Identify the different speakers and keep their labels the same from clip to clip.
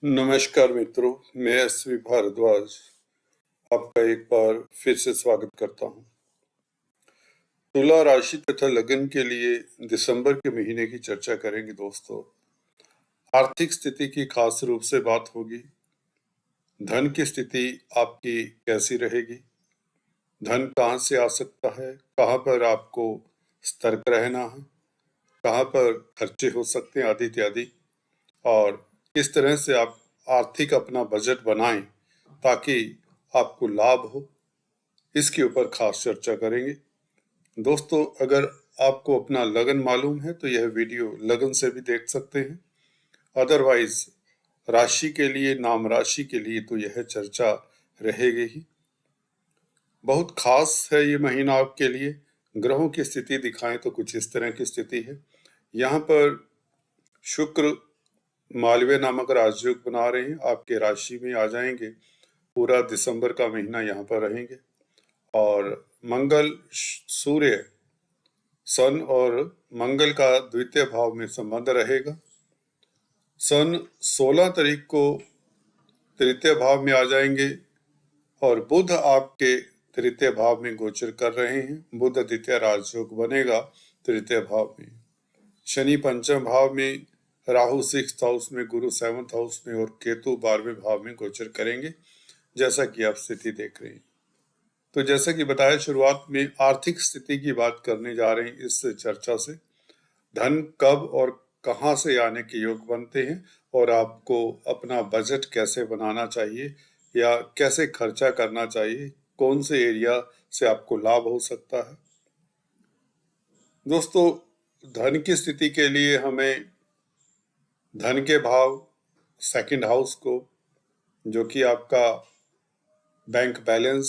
Speaker 1: नमस्कार मित्रों, मैं एसवी भारद्वाज आपका एक बार फिर से स्वागत करता हूं। तुला राशि तथा लगन के लिए दिसंबर के महीने की चर्चा करेंगे दोस्तों। आर्थिक स्थिति की खास रूप से बात होगी। धन की स्थिति आपकी कैसी रहेगी, धन कहाँ से आ सकता है, कहाँ पर आपको सतर्क रहना है, कहाँ पर खर्चे हो सकते हैं आदि इत्यादि, और किस तरह से आप आर्थिक अपना बजट बनाएं ताकि आपको लाभ हो, इसके ऊपर खास चर्चा करेंगे दोस्तों। अगर आपको अपना लगन मालूम है तो यह वीडियो लगन से भी देख सकते हैं, अदरवाइज राशि के लिए, नाम राशि के लिए तो यह चर्चा रहेगी ही। बहुत खास है ये महीना आपके लिए। ग्रहों की स्थिति दिखाएं तो कुछ इस तरह की स्थिति है। यहाँ पर शुक्र मालवीय नामक राजयोग बना रहे हैं, आपके राशि में आ जाएंगे, पूरा दिसंबर का महीना यहाँ पर रहेंगे। और मंगल सूर्य सन और मंगल का द्वितीय भाव में संबंध रहेगा। सन 16 तारीख को तृतीय भाव में आ जाएंगे और बुध आपके तृतीय भाव में गोचर कर रहे हैं। बुध द्वितीय राजयोग बनेगा तृतीय भाव में। शनि पंचम भाव में, राहु 6th हाउस में, गुरु 7th हाउस में और केतु 12वें भाव में गोचर करेंगे, जैसा कि आप स्थिति देख रहे हैं। तो जैसा कि बताया शुरुआत में, आर्थिक स्थिति की बात करने जा रहे हैं इस चर्चा से। धन कब और कहां से आने के योग बनते हैं और आपको अपना बजट कैसे बनाना चाहिए या कैसे खर्चा करना चाहिए, कौन से एरिया से आपको लाभ हो सकता है। दोस्तों, धन की स्थिति के लिए हमें धन के भाव, सेकंड हाउस को, जो कि आपका बैंक बैलेंस,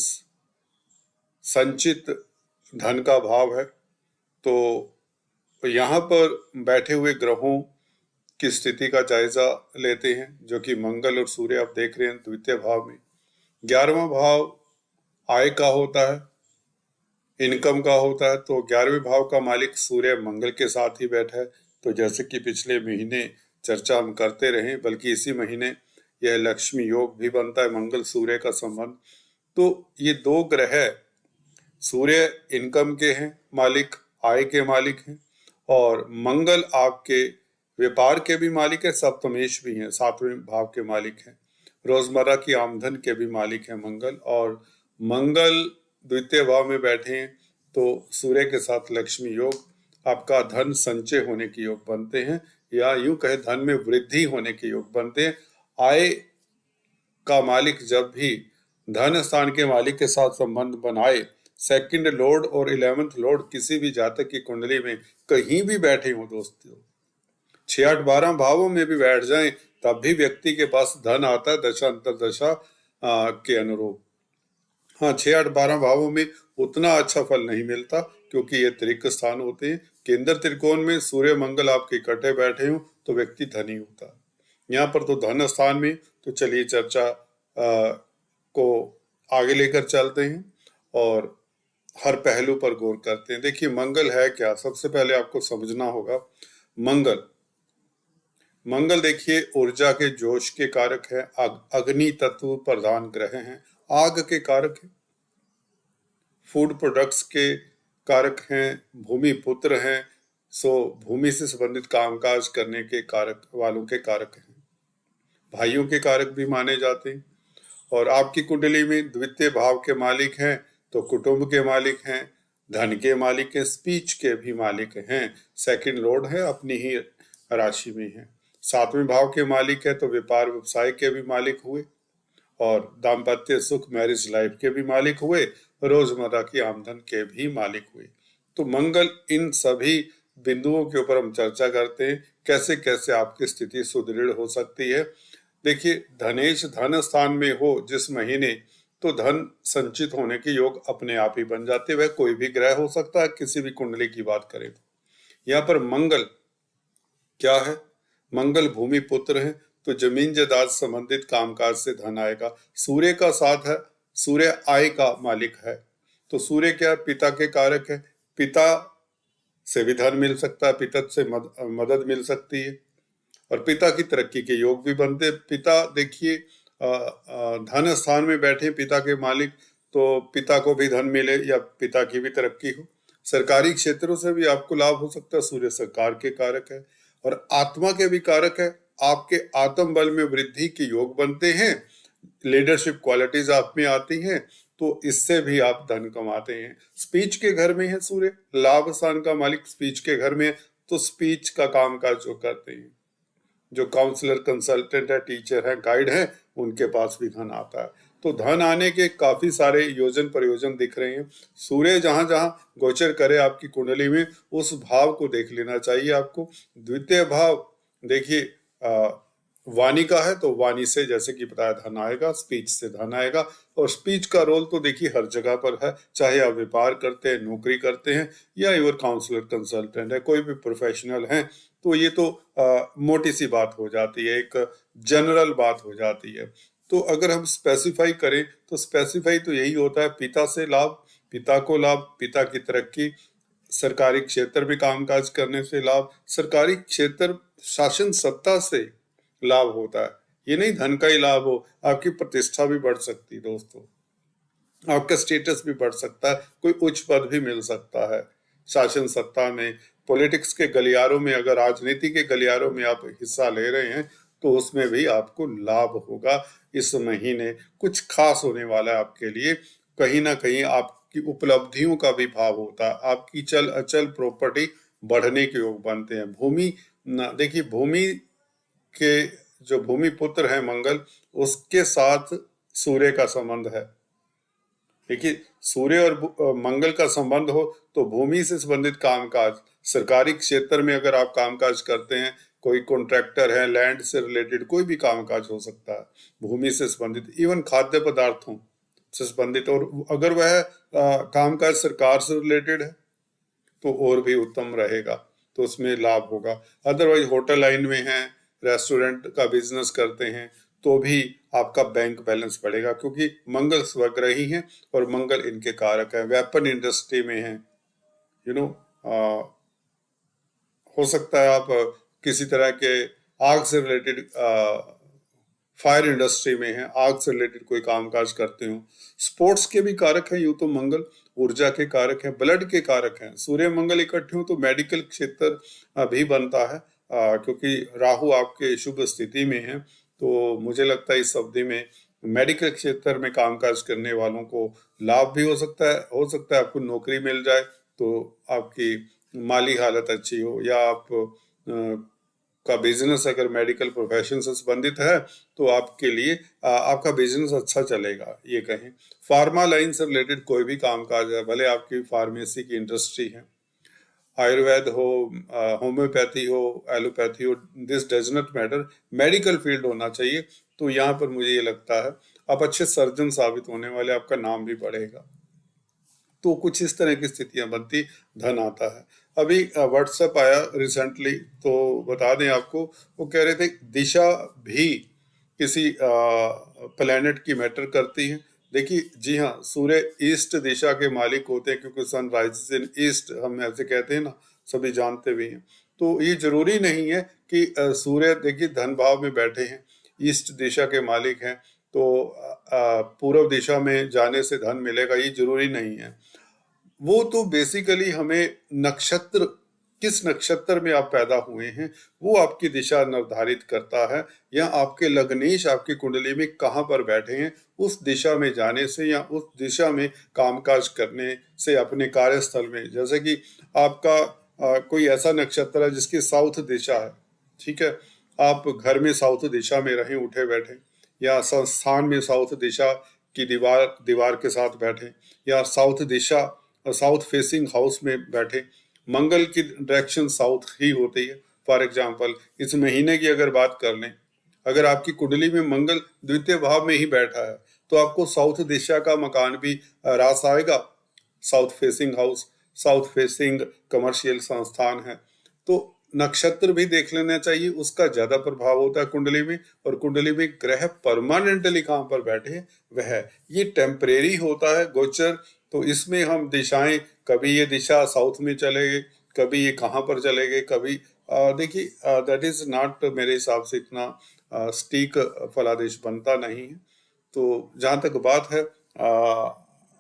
Speaker 1: संचित धन का भाव है, तो यहाँ पर बैठे हुए ग्रहों की स्थिति का जायजा लेते हैं, जो कि मंगल और सूर्य आप देख रहे हैं द्वितीय भाव में। 11वां भाव आय का होता है, इनकम का होता है। तो 11वें भाव का मालिक सूर्य मंगल के साथ ही बैठा है। तो जैसे कि पिछले महीने चर्चा हम करते रहे, बल्कि इसी महीने यह लक्ष्मी योग भी बनता है, मंगल सूर्य का संबंध। तो ये दो ग्रह, सूर्य इनकम के हैं मालिक, आय के मालिक हैं, और मंगल आपके व्यापार के भी मालिक है, सप्तमेश भी हैं, 7वें भाव के मालिक हैं, रोजमर्रा की आमदन के भी मालिक हैं मंगल। और मंगल द्वितीय भाव में बैठे हैं तो सूर्य के साथ लक्ष्मी योग, आपका धन संचय होने के योग बनते हैं, या यूं कहे धन में वृद्धि होने के योग बनते हैं। आय का मालिक जब भी धन स्थान के मालिक के साथ संबंध बनाए, सेकंड लॉर्ड और 11th लॉर्ड किसी भी जातक की कुंडली में कहीं भी बैठे हो दोस्तों, 6, 8, 12 भावों में भी बैठ जाएं, तब भी व्यक्ति के पास धन आता है दशा अंतरदशा के अनुरूप। हाँ, 6, 8, 12 भावों में उतना अच्छा फल नहीं मिलता, क्योंकि ये त्रिक स्थान होते हैं। केंद्र त्रिकोण में सूर्य मंगल आपके इकट्ठे बैठे हो तो व्यक्ति धनी होता है। यहाँ पर तो धन स्थान में, तो चलिए चर्चा को आगे लेकर चलते हैं और हर पहलू पर गौर करते हैं। देखिए, मंगल है क्या, सबसे पहले आपको समझना होगा। मंगल देखिए ऊर्जा के जोश के कारक है, अग्नि तत्व प्रधान ग्रह हैं, आग के कारक हैं, फूड प्रोडक्ट्स के कारक हैं, भूमि पुत्र हैं, सो भूमि से संबंधित कामकाज करने के कारक वालों के कारक हैं, भाइयों के कारक भी माने जाते हैं। और आपकी कुंडली में द्वितीय भाव के मालिक हैं तो कुटुंब के मालिक हैं, धन के मालिक हैं, स्पीच के भी मालिक हैं, सेकंड लॉर्ड है, अपनी ही राशि में है। 7वें भाव के मालिक है तो व्यापार व्यवसाय के भी मालिक हुए, और दाम्पत्य सुख, मैरिज लाइफ के भी मालिक हुए, रोजमर्रा की आमदन के भी मालिक हुए। तो मंगल, इन सभी बिंदुओं के ऊपर हम चर्चा करते हैं, कैसे कैसे आपकी स्थिति सुदृढ़ हो सकती है। देखिए, धनेश धन स्थान में हो जिस महीने, तो धन संचित होने के योग अपने आप ही बन जाते हैं। वह कोई भी ग्रह हो सकता है, किसी भी कुंडली की बात करें तो। यहाँ पर मंगल क्या है, मंगल भूमि पुत्र है, तो जमीन जायदाद संबंधित कामकाज से धन आएगा। सूर्य का साथ है, सूर्य आय का मालिक है, तो सूर्य क्या, पिता के कारक है, पिता से भी धन मिल सकता है, पिता से मदद मिल सकती है। और पिता की तरक्की के योग भी बनते। पिता देखिए धन स्थान में बैठे पिता के मालिक, तो पिता को भी धन मिले या पिता की भी तरक्की हो। सरकारी क्षेत्रों से भी आपको लाभ हो सकता है। सूर्य सरकार के कारक है और आत्मा के भी कारक है। आपके आत्म बल में वृद्धि के योग बनते हैं, लीडरशिप क्वालिटीज आप में आती हैं, तो इससे भी आप धन कमाते हैं। स्पीच के घर में है सूर्य, लाभ स्थान का मालिक स्पीच के घर में है, तो स्पीच का कामकाज जो करते हैं, जो काउंसलर, कंसल्टेंट है, टीचर है, गाइड है, उनके पास भी धन आता है। तो धन आने के काफी सारे योजन प्रयोजन दिख रहे हैं। सूर्य जहां जहां गोचर करे आपकी कुंडली में, उस भाव को देख लेना चाहिए आपको। द्वितीय भाव देखिए वाणी का है, तो वाणी से जैसे कि बताया धन आएगा, स्पीच से धन आएगा। और स्पीच का रोल तो देखिए हर जगह पर है, चाहे आप व्यापार करते हैं, नौकरी करते हैं, या इवर काउंसलर, कंसल्टेंट है, कोई भी प्रोफेशनल है, तो ये तो मोटी सी बात हो जाती है, एक जनरल बात हो जाती है। तो अगर हम स्पेसिफाई करें तो स्पेसिफाई तो यही होता है, पिता से लाभ, पिता को लाभ, पिता की तरक्की, सरकारी क्षेत्र में कामकाज करने से लाभ, सरकारी क्षेत्र शासन सत्ता से लाभ होता है। ये नहीं धन का ही लाभ हो, आपकी प्रतिष्ठा भी बढ़ सकती है दोस्तों, आपका स्टेटस भी बढ़ सकता है, कोई उच्च पद भी मिल सकता है शासन सत्ता में। पॉलिटिक्स के गलियारों में, अगर राजनीति के गलियारों में आप हिस्सा ले रहे हैं, तो उसमें भी आपको लाभ होगा। इस महीने कुछ खास होने वाला है आपके लिए। कहीं ना कहीं आपकी उपलब्धियों का भी भाव होता है, आपकी चल अचल प्रॉपर्टी बढ़ने के योग बनते हैं। भूमि देखिए, भूमि के जो भूमि पुत्र है मंगल, उसके साथ सूर्य का संबंध है। देखिए, सूर्य और मंगल का संबंध हो तो भूमि से संबंधित कामकाज, सरकारी क्षेत्र में अगर आप कामकाज करते हैं, कोई कॉन्ट्रैक्टर है, लैंड से रिलेटेड कोई भी कामकाज हो सकता है, भूमि से संबंधित, इवन खाद्य पदार्थों से संबंधित। और अगर वह कामकाज सरकार से रिलेटेड है तो और भी उत्तम रहेगा, तो उसमें लाभ होगा। अदरवाइज होटल लाइन में है, रेस्टोरेंट का बिजनेस करते हैं, तो भी आपका बैंक बैलेंस बढ़ेगा, क्योंकि मंगल स्वग्रही हैं और मंगल इनके कारक है। वेपन इंडस्ट्री में है, हो सकता है आप किसी तरह के आग से रिलेटेड, फायर इंडस्ट्री में है, आग से रिलेटेड कोई कामकाज करते हो। स्पोर्ट्स के भी कारक है यूं तो मंगल, ऊर्जा के कारक है, ब्लड के कारक हैं। सूर्य मंगल इकट्ठे हो तो मेडिकल क्षेत्र भी बनता है, क्योंकि राहु आपके शुभ स्थिति में है। तो मुझे लगता है इस अवधि में मेडिकल क्षेत्र में कामकाज करने वालों को लाभ भी हो सकता है आपको नौकरी मिल जाए, तो आपकी माली हालत अच्छी हो, या आप का बिजनेस अगर मेडिकल प्रोफेशन से संबंधित है तो आपके लिए आपका बिजनेस अच्छा चलेगा। ये कहें फार्मा लाइन से रिलेटेड कोई भी कामकाज है, भले आपकी फार्मेसी की इंडस्ट्री है, आयुर्वेद हो, होम्योपैथी हो, एलोपैथी हो, this does not matter, medical field होना चाहिए। तो यहाँ पर मुझे ये लगता है आप अच्छे सर्जन साबित होने वाले, आपका नाम भी बढ़ेगा। तो कुछ इस तरह की स्थितियां बनती, धन आता है। अभी व्हाट्सएप आया रिसेंटली, तो बता दें आपको, वो कह रहे थे दिशा भी किसी प्लेनेट की मैटर करती है। देखिए, जी हाँ, सूर्य ईस्ट दिशा के मालिक होते हैं, क्योंकि सन राइजेस इन ईस्ट, हम ऐसे कहते हैं ना, सभी जानते भी हैं। तो ये जरूरी नहीं है कि सूर्य देखिए धन भाव में बैठे हैं, ईस्ट दिशा के मालिक हैं, तो पूर्व दिशा में जाने से धन मिलेगा, ये जरूरी नहीं है। वो तो बेसिकली हमें नक्षत्र, किस नक्षत्र में आप पैदा हुए हैं, वो आपकी दिशा निर्धारित करता है, या आपके लग्नेश आपकी कुंडली में कहाँ पर बैठे हैं, उस दिशा में जाने से या उस दिशा में कामकाज करने से अपने कार्यस्थल में, जैसे कि आपका कोई ऐसा नक्षत्र है जिसकी साउथ दिशा है, ठीक है, आप घर में साउथ दिशा में रहें उठे बैठे, या संस्थान में साउथ दिशा की दीवार के साथ बैठे, या साउथ दिशा साउथ फेसिंग हाउस में बैठे, मंगल की डायरेक्शन साउथ ही होती है। फॉर एग्जांपल इस महीने की अगर बात कर लें, अगर आपकी कुंडली में मंगल द्वितीय भाव में ही बैठा है, तो आपको साउथ दिशा का मकान भी रास आएगा। South facing house, south facing commercial संस्थान है। तो नक्षत्र भी देख लेना चाहिए, उसका ज्यादा प्रभाव होता है कुंडली में। और कुंडली में ग्रह परमानेंटली कहाँ पर बैठे वह, ये टेम्परेरी होता है गोचर। तो इसमें हम दिशाएं, कभी ये दिशा साउथ में चले गए, कभी ये कहाँ पर चले गए, कभी देखिए, दैट इज नॉट, मेरे हिसाब से इतना सटीक फलादेश बनता नहीं है। तो जहाँ तक बात है,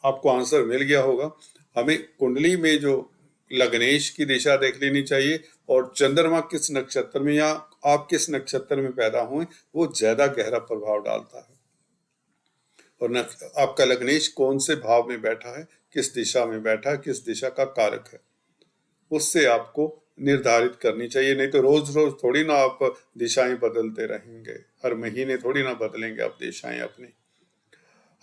Speaker 1: आपको आंसर मिल गया होगा। हमें कुंडली में जो लग्नेश की दिशा देख लेनी चाहिए, और चंद्रमा किस नक्षत्र में या आप किस नक्षत्र में पैदा हुए वो ज्यादा गहरा प्रभाव डालता है। और आपका लग्नेश कौन से भाव में बैठा है, किस दिशा में बैठा है, किस दिशा का कारक है, उससे आपको निर्धारित करनी चाहिए। नहीं तो रोज रोज थोड़ी ना आप दिशाएं बदलते रहेंगे, हर महीने थोड़ी ना बदलेंगे आप दिशाएं अपनी।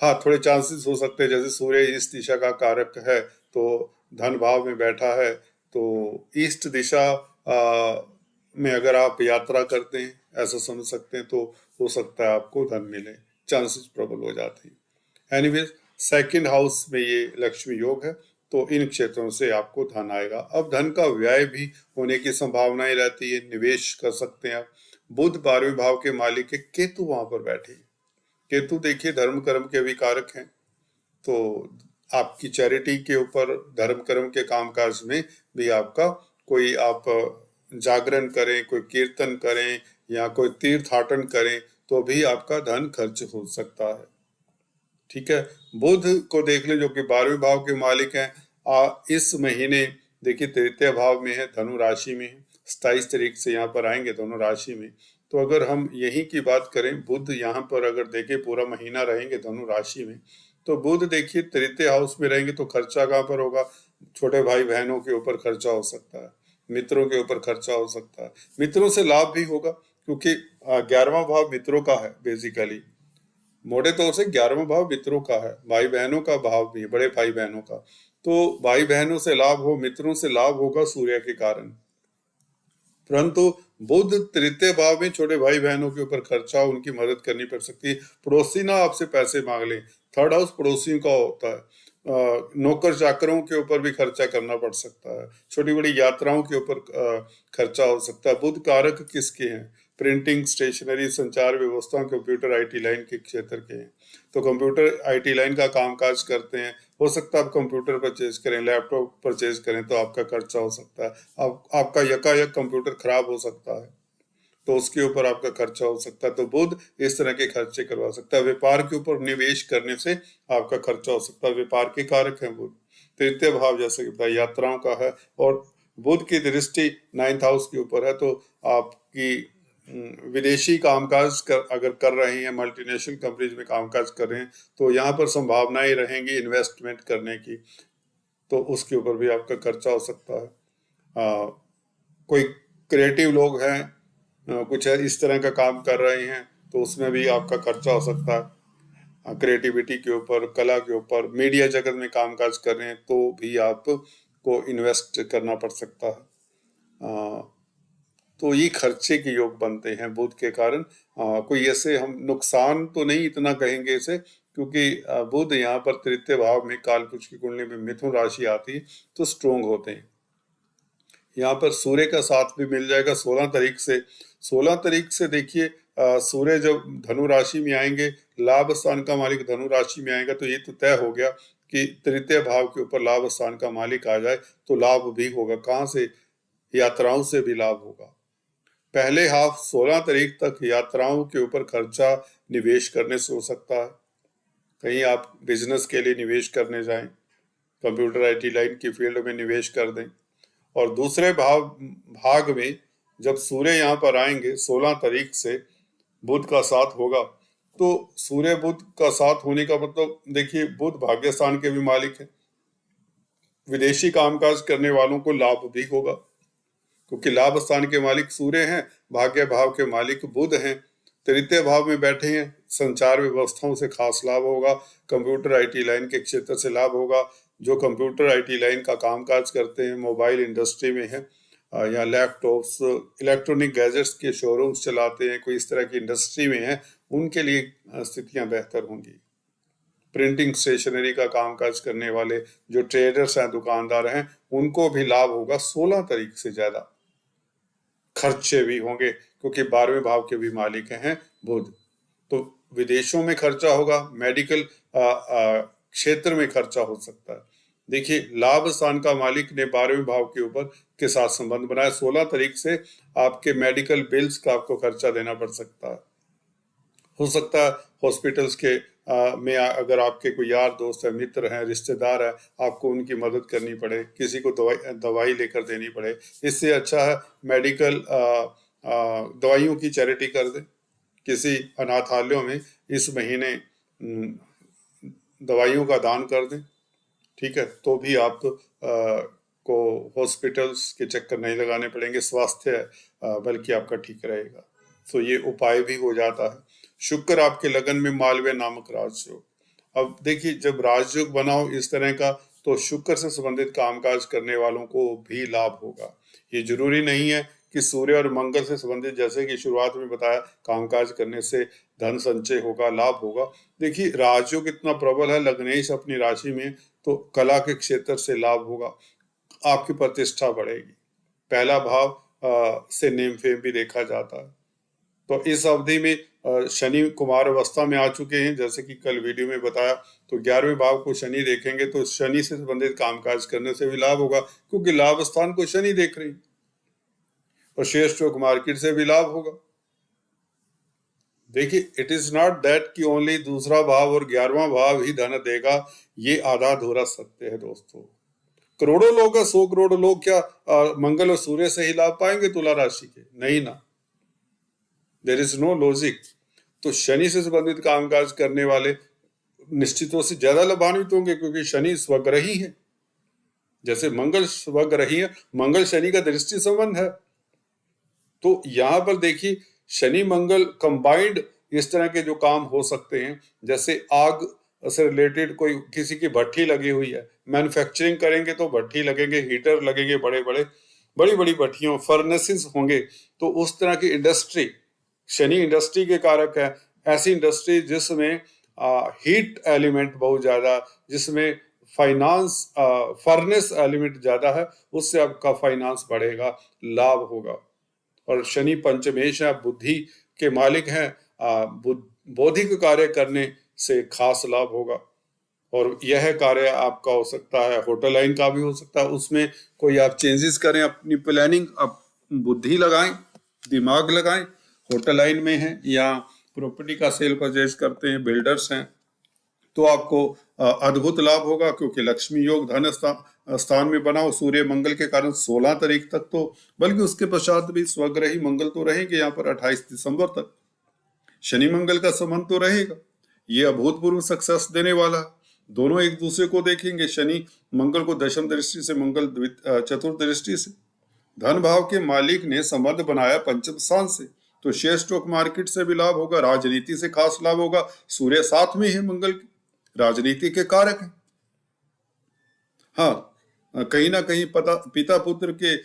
Speaker 1: हाँ, थोड़े चांसेस हो सकते हैं, जैसे सूर्य इस दिशा का कारक है तो धन भाव में बैठा है, तो ईस्ट दिशा में अगर आप यात्रा करते हैं, ऐसा समझ सकते हैं, तो हो सकता है आपको धन मिले, चांसेस प्रबल हो जाते हैं। एनीवेज, सेकंड हाउस में ये लक्ष्मी योग है, तो इन क्षेत्रों से आपको धन आएगा। अब धन का व्यय भी होने की संभावनाएं रहती है, निवेश कर सकते हैं आप। बुध 12वें भाव के मालिक है, केतु वहां पर बैठे। केतु देखिए धर्म कर्म के भी कारक हैं, तो आपकी चैरिटी के ऊपर, धर्म कर्म के कामकाज में भी आपका कोई आप जागरण करें, कोई कीर्तन करें या कोई तीर्थाटन करें, तो भी आपका धन खर्च हो सकता है। ठीक है, बुध को देख ले जो कि 12वें भाव के मालिक हैं। इस महीने देखिए तृतीय भाव में है, धनु राशि में है, 27 तारीख से यहाँ पर आएंगे धनु राशि में। तो अगर हम यही की बात करें, बुध यहाँ पर अगर देखें पूरा महीना रहेंगे धनु राशि में, तो बुध देखिए तृतीय हाउस में रहेंगे, तो खर्चा कहाँ पर होगा? छोटे भाई बहनों के ऊपर खर्चा हो सकता है, मित्रों के ऊपर खर्चा हो सकता है, मित्रों से लाभ भी होगा, क्योंकि 11वां भाव मित्रों का है बेसिकली। मोटे तौर से 11वां भाव मित्रों का है, भाई बहनों का भाव भी है, बड़े भाई बहनों का। तो भाई बहनों से लाभ हो, मित्रों से लाभ होगा सूर्य के कारण। परंतु बुध तृतीय भाव में छोटे भाई बहनों के ऊपर खर्चा, उनकी मदद करनी पड़ सकती है। पड़ोसी ना आपसे पैसे मांग ले, थर्ड हाउस पड़ोसियों का होता है। नौकर चाकरों के ऊपर भी खर्चा करना पड़ सकता है, छोटी बड़ी यात्राओं के ऊपर खर्चा हो सकता है। बुध कारक किसके हैं? प्रिंटिंग, स्टेशनरी, संचार व्यवस्था, कंप्यूटर आईटी लाइन के क्षेत्र के हैं। तो कंप्यूटर आईटी लाइन का कामकाज करते हैं, हो सकता है आप कंप्यूटर परचेज करें, लैपटॉप परचेज करें, तो आपका खर्चा हो सकता है। आपका यकायक कंप्यूटर खराब हो सकता है, तो उसके ऊपर आपका खर्चा हो सकता है। तो बुध इस तरह के खर्चे करवा सकता है। व्यापार के ऊपर निवेश करने से आपका खर्चा हो सकता है, व्यापार के कारक है बुध। तृतीय भाव जैसे कि बताया यात्राओं का है, और बुध की दृष्टि 9th हाउस के ऊपर है, तो आपकी विदेशी कामकाज अगर कर रहे हैं, मल्टीनेशनल कंपनीज में कामकाज कर रहे हैं, तो यहाँ पर संभावनाएं रहेंगी इन्वेस्टमेंट करने की, तो उसके ऊपर भी आपका खर्चा हो सकता है। कोई क्रिएटिव लोग हैं, कुछ इस तरह का काम कर रहे हैं, तो उसमें भी आपका खर्चा हो सकता है। क्रिएटिविटी के ऊपर, कला के ऊपर, मीडिया जगत में कामकाज कर रहे हैं, तो भी आपको इन्वेस्ट करना पड़ सकता है। तो ये खर्चे के योग बनते हैं बुध के कारण। कोई ऐसे हम नुकसान तो नहीं इतना कहेंगे इसे, क्योंकि बुध यहाँ पर तृतीय भाव में कालपुरुष की कुंडली में मिथुन राशि आती है, तो स्ट्रोंग होते हैं। यहाँ पर सूर्य का साथ भी मिल जाएगा 16 तारीख से। 16 तारीख से देखिए सूर्य जब धनु राशि में आएंगे, लाभ स्थान का मालिक धनु राशि में आएगा, तो ये तो तय हो गया कि तृतीय भाव के ऊपर लाभ स्थान का मालिक आ जाए तो लाभ भी होगा। कहाँ से? यात्राओं से भी लाभ होगा। पहले हाफ 16 तारीख तक यात्राओं के ऊपर खर्चा निवेश करने से हो सकता है। कहीं आप बिजनेस के लिए निवेश करने जाएं, कंप्यूटर आईटी लाइन की फील्ड में निवेश कर दें। और दूसरे भाग में जब सूर्य यहाँ पर आएंगे 16 तारीख से, बुध का साथ होगा, तो सूर्य बुध का साथ होने का मतलब देखिए बुध भाग्य स्थान के भी मालिक है, विदेशी कामकाज करने वालों को लाभ भी होगा, क्योंकि लाभ स्थान के मालिक सूर्य हैं, भाग्य भाव के मालिक बुध हैं, तृतीय भाव में बैठे हैं, संचार व्यवस्थाओं से खास लाभ होगा, कंप्यूटर आईटी लाइन के क्षेत्र से लाभ होगा। जो कंप्यूटर आईटी लाइन का कामकाज करते हैं, मोबाइल इंडस्ट्री में है, या लैपटॉप्स, इलेक्ट्रॉनिक गैजेट्स के शोरूम्स चलाते हैं, कोई इस तरह की इंडस्ट्री में है, उनके लिए स्थितियां बेहतर होंगी। प्रिंटिंग, स्टेशनरी का कामकाज करने वाले जो ट्रेडर्स हैं, दुकानदार हैं, उनको भी लाभ होगा। 16 तारीख से ज्यादा खर्चे भी होंगे, क्योंकि 12वें भाव के भी मालिक हैं बुध। तो विदेशों में खर्चा होगा, मेडिकल क्षेत्र में खर्चा हो सकता है। देखिए लाभ स्थान का मालिक ने 12वें भाव के ऊपर के साथ संबंध बनाया। 16 तारीख से आपके मेडिकल बिल्स का आपको खर्चा देना पड़ सकता है। हो सकता है हॉस्पिटल्स के में अगर आपके कोई यार दोस्त है, मित्र हैं, रिश्तेदार है, आपको उनकी मदद करनी पड़े, किसी को दवाई लेकर देनी पड़े। इससे अच्छा है मेडिकल दवाइयों की चैरिटी कर दें, किसी अनाथालयों में इस महीने दवाइयों का दान कर दें, ठीक है, तो भी आप को हॉस्पिटल्स के चक्कर नहीं लगाने पड़ेंगे, स्वास्थ्य बल्कि आपका ठीक रहेगा। तो ये उपाय भी हो जाता है। शुक्र आपके लगन में मालव्य नामक राजयोग। अब देखिए जब राजयोग बना हो इस तरह का, तो शुक्र से संबंधित कामकाज करने वालों को भी लाभ होगा। ये जरूरी नहीं है कि सूर्य और मंगल से संबंधित, जैसे कि शुरुआत में बताया, कामकाज करने से धन संचय होगा, लाभ होगा। देखिए राजयोग इतना प्रबल है लग्नेश अपनी राशि में, तो कला के क्षेत्र से लाभ होगा, आपकी प्रतिष्ठा बढ़ेगी। पहला भाव से नेम फेम भी देखा जाता है। तो इस अवधि में शनि कुमार अवस्था में आ चुके हैं, जैसे कि कल वीडियो में बताया। तो 11वें भाव को शनि देखेंगे तो शनि से संबंधित कामकाज करने से भी लाभ होगा, क्योंकि लाभ स्थान को शनि देख रही, और शेयर स्टॉक मार्केट से भी लाभ होगा। देखिए इट इज नॉट दैट कि ओनली दूसरा भाव और 11वां भाव ही धन देगा, ये आधा अधूरा सत्य है दोस्तों। करोड़ों लोग है, 100 करोड़ लोग क्या मंगल और सूर्य से ही लाभ पाएंगे तुला राशि के? नहीं ना, देयर इज नो लॉजिक। तो शनि से संबंधित कामकाज करने वाले निश्चित रूप से ज्यादा लाभान्वित होंगे, क्योंकि शनि स्वग्रही है, जैसे मंगल स्वग्रही है, मंगल शनि का दृष्टि संबंध है। तो यहाँ पर देखिए शनि मंगल कंबाइंड इस तरह के जो काम हो सकते हैं, जैसे आग से रिलेटेड कोई किसी की भट्ठी लगी हुई है, मैन्युफैक्चरिंग करेंगे तो भट्ठी लगेंगे, हीटर लगेंगे, बड़ी बड़ी भट्टियों, फर्नेसेस होंगे, तो उस तरह की इंडस्ट्री, शनि इंडस्ट्री के कारक है। ऐसी इंडस्ट्री जिसमें हीट एलिमेंट बहुत ज्यादा, जिसमें फाइनेंस फर्नेस एलिमेंट ज्यादा है, उससे आपका फाइनेंस बढ़ेगा, लाभ होगा। और शनि पंचमेश है, बुद्धि के मालिक हैं, बौद्धिक कार्य करने से खास लाभ होगा। और यह कार्य आपका हो सकता है होटल लाइन का भी हो सकता है, उसमें कोई आप चेंजेस करें, अपनी प्लानिंग, आप बुद्धि लगाएं, दिमाग लगाएं। होटल लाइन में है या प्रॉपर्टी का सेल परचेज करते हैं, बिल्डर्स हैं, तो आपको अद्भुत लाभ होगा, क्योंकि लक्ष्मी योग धन स्थान में बना हो सूर्य मंगल के कारण 16 तारीख तक, तो बल्कि उसके पश्चात भी स्वग्रही मंगल तो रहेंगे यहाँ पर 28 दिसंबर तक। शनि मंगल का संबंध तो रहेगा, ये अभूतपूर्व सक्सेस देने वाला। दोनों एक दूसरे को देखेंगे, शनि मंगल को दशम दृष्टि से, मंगल चतुर्थ दृष्टि से। धन भाव के मालिक ने संबंध बनाया पंचम स्थान से, तो शेयर स्टॉक मार्केट से भी लाभ होगा, राजनीति से खास लाभ होगा। सूर्य साथ में है मंगल के, राजनीति के कारक है। हाँ, कहीं ना कहीं पिता पुत्र के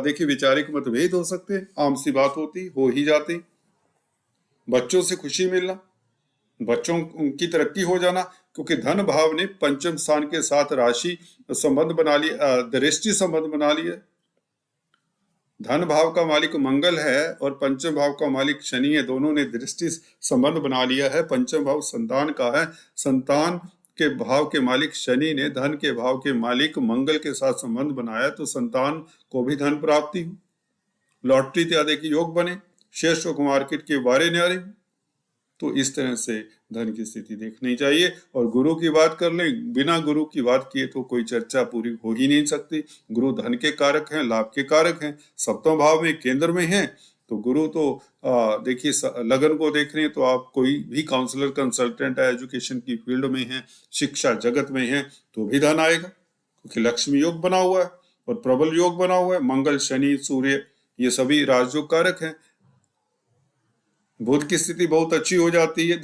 Speaker 1: देखिए वैचारिक मतभेद हो सकते हैं, आम सी बात होती, हो ही जाती। बच्चों से खुशी मिलना, बच्चों की तरक्की हो जाना, क्योंकि धन भाव ने पंचम स्थान के साथ राशि संबंध बना लिया, दृष्टि संबंध बना लिया। धन भाव का मालिक मंगल है और पंचम भाव का मालिक शनि है, दोनों ने दृष्टि संबंध बना लिया है। पंचम भाव संतान का है, संतान के भाव के मालिक शनि ने धन के भाव के मालिक मंगल के साथ संबंध बनाया, तो संतान को भी धन प्राप्ति हो, लॉटरी इत्यादि के योग बने, शेयर स्टॉक मार्केट के बारे न्यारे। तो इस तरह से धन की स्थिति देखनी चाहिए। और गुरु की बात कर लें, बिना गुरु की बात किए तो कोई चर्चा पूरी हो ही नहीं सकती। गुरु धन के कारक हैं, लाभ के कारक हैं, सप्तम भाव में केंद्र में हैं, तो गुरु तो देखिए लगन को देख रहे हैं, तो आप कोई भी काउंसलर, कंसल्टेंट है, एजुकेशन की फील्ड में है, शिक्षा जगत में है, तो भी धन आएगा, क्योंकि लक्ष्मी योग बना हुआ है और प्रबल योग बना हुआ है। मंगल शनि सूर्य ये सभी राजयोग कारक हैं। बुध की स्थिति बहुत अच्छी हो जाती है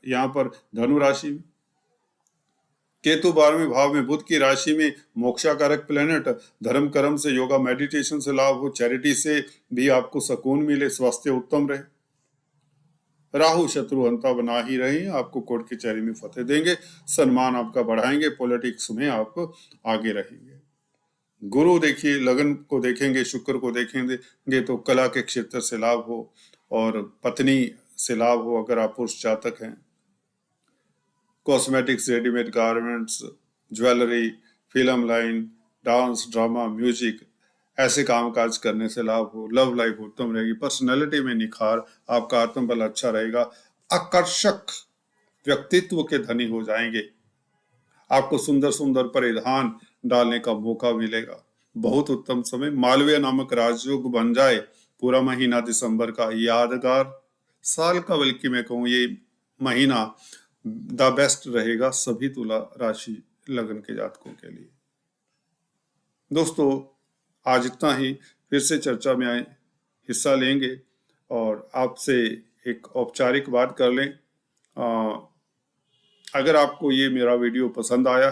Speaker 1: यहाँ पर धनु राशि में। केतु 12वें भाव में, बुध की राशि में मोक्षाकारक प्लेनेट, धर्म कर्म से, योगा मेडिटेशन से लाभ हो, चैरिटी से भी आपको सुकून मिले, स्वास्थ्य उत्तम रहे। राहु शत्रु हंता बना ही रहे, आपको कोर्ट कचहरी में फतेह देंगे, सम्मान आपका बढ़ाएंगे, पॉलिटिक्स में आप आगे रहेंगे। गुरु देखिए लगन को देखेंगे, शुक्र को देखेंगे, तो कला के क्षेत्र से लाभ हो और पत्नी से लाभ हो अगर आप पुरुष जातक हैं। Cosmetics, readymade garments, jewellery, film line, dance, drama, music, ऐसे कामकाज करने से लाभ हो, लव लाइफ उत्तम रहेगी, पर्सनैलिटी में निखार, आपका आत्मबल अच्छा रहेगा, आकर्षक व्यक्तित्व के धनी हो जाएंगे, आपको सुंदर सुंदर परिधान डालने का मौका मिलेगा। बहुत उत्तम समय, मालवीय नामक राजयोग बन जाए, पूरा महीना दिसंबर का यादगार, साल का बल्कि मैं कहूँ ये महीना द बेस्ट रहेगा सभी तुला राशि लगन के जातकों के लिए। दोस्तों आज इतना ही, फिर से चर्चा में आए हिस्सा लेंगे और आपसे एक औपचारिक बात कर लें। अगर आपको ये मेरा वीडियो पसंद आया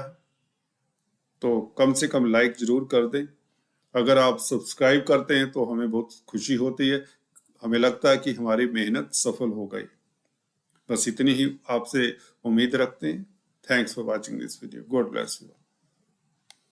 Speaker 1: तो कम से कम लाइक जरूर कर दें। अगर आप सब्सक्राइब करते हैं तो हमें बहुत खुशी होती है, हमें लगता है कि हमारी मेहनत सफल हो गई। बस इतनी ही आपसे उम्मीद रखते हैं। Thanks for watching this video. God bless you.